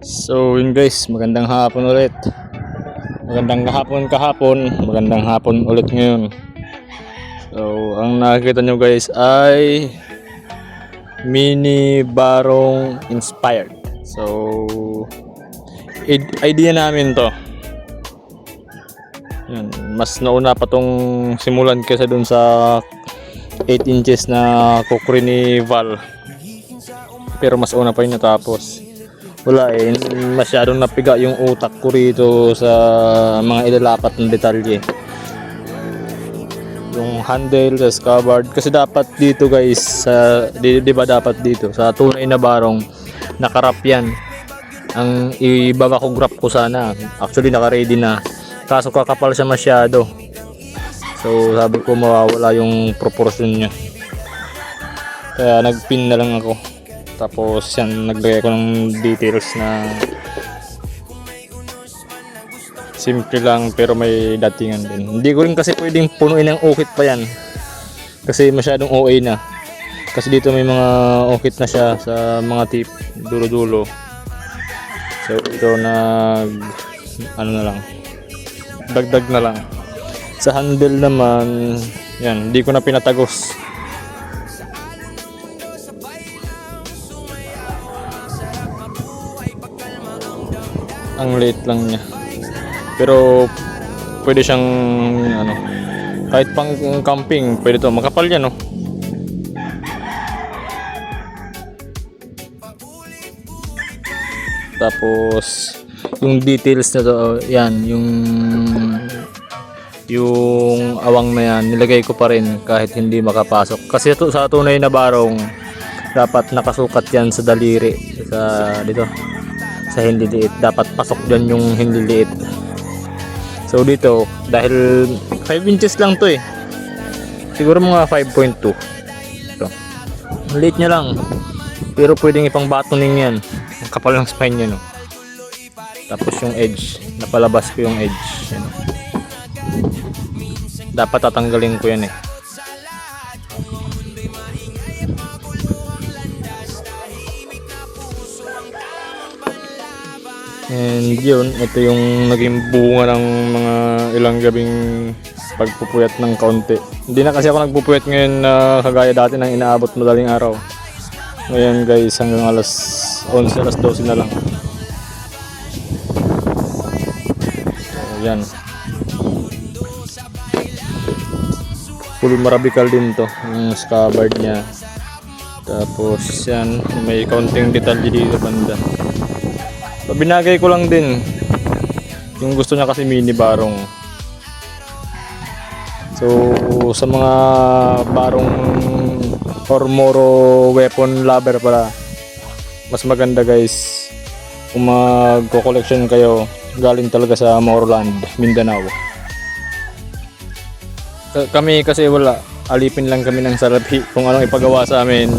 So yun guys, magandang hapon ulit. Magandang magandang hapon ulit ngayon. So ang nakikita nyo guys ay mini barong inspired. So idea namin to. Yan, mas nauna pa tong simulan kaysa dun sa 8 inches na kukri ni Val. Pero mas una pa yun natapos. Wala eh, masyadong napiga yung utak ko rito sa mga ilalapat ng detalye. Yung handle, sa scabbard, kasi dapat dito guys, di ba dapat dito sa tunay na barong nakarap yan. Ang ibaga ko grab ko sana, actually naka-ready na, kaso kakapal siya masyado. So sabi ko mawawala yung proportion niya, kaya nagpin na lang ako. Tapos yan, naglagay ko ng details na simple lang pero may datingan din. Hindi ko rin kasi pwedeng punuin ng ukit pa yan kasi masyadong OA na. Kasi dito may mga ukit na siya sa mga tip, dulo-dulo. So ito ano na lang, dagdag na lang. Sa handle naman, yan, hindi ko na pinatagos. Ang liit lang niya, pero pwede siyang ano, kahit pang camping pwede to, makapal yan no. Tapos yung details na to, yan, yung awang na yan nilagay ko pa rin kahit hindi makapasok, kasi ito sa tunay na barong dapat nakasukat yan sa daliri, sa dito sa hindi liit, dapat pasok dyan yung hindi liit. So dito, dahil 5 inches lang to eh, siguro mga 5.2 ito, liit nya lang, pero pwedeng ipang batoning yan, ang kapal ng spine nya no. Tapos yung edge, napalabas ko yung edge yan. Dapat tatanggalin ko yan eh. And yun, ito yung naging bunga ng mga ilang gabing pagpupuyat ng kaunti. Hindi na kasi ako nagpupuyat ngayon na kagaya dati nang inaabot madaling araw. Ngayon guys, hanggang alas 11, alas 12 na lang. So yan, full marabikal din to, yung scabbard nya. Tapos yan, may kaunting detalye dito banda. Binagay ko lang din yung gusto niya kasi mini barong. So sa mga barong or moro weapon lover pala, mas maganda guys kung magko-collection kayo galing talaga sa Moroland, Mindanao. Kami kasi wala, alipin lang kami ng salapi kung anong ipagawa sa amin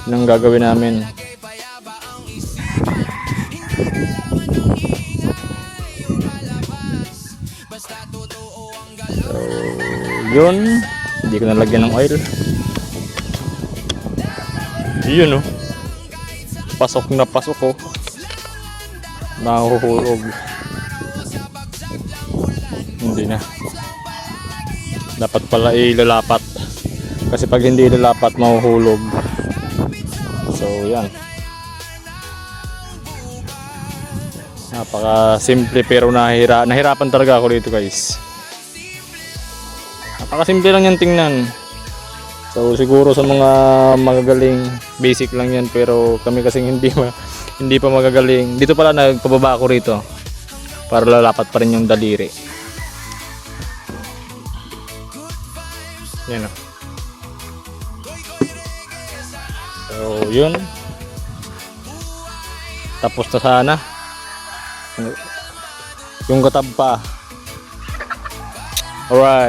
nang gagawin namin. So yun, hindi ko nalagyan ng oil. Yun oh, pasok na pasok oh, nahuhulog. Hindi na, dapat pala ilalapat, kasi pag hindi ilalapat mahuhulog. So yan, napaka simple pero nahirapan talaga ako dito guys. Napakasimple lang yan tingnan. So siguro sa mga magagaling, basic lang yan, pero kami kasing hindi pa magagaling. Dito pala nagpababa ako rito para lalapat pa rin yung daliri. Yan o. So yun, tapos na sana yung katab pa. Alright.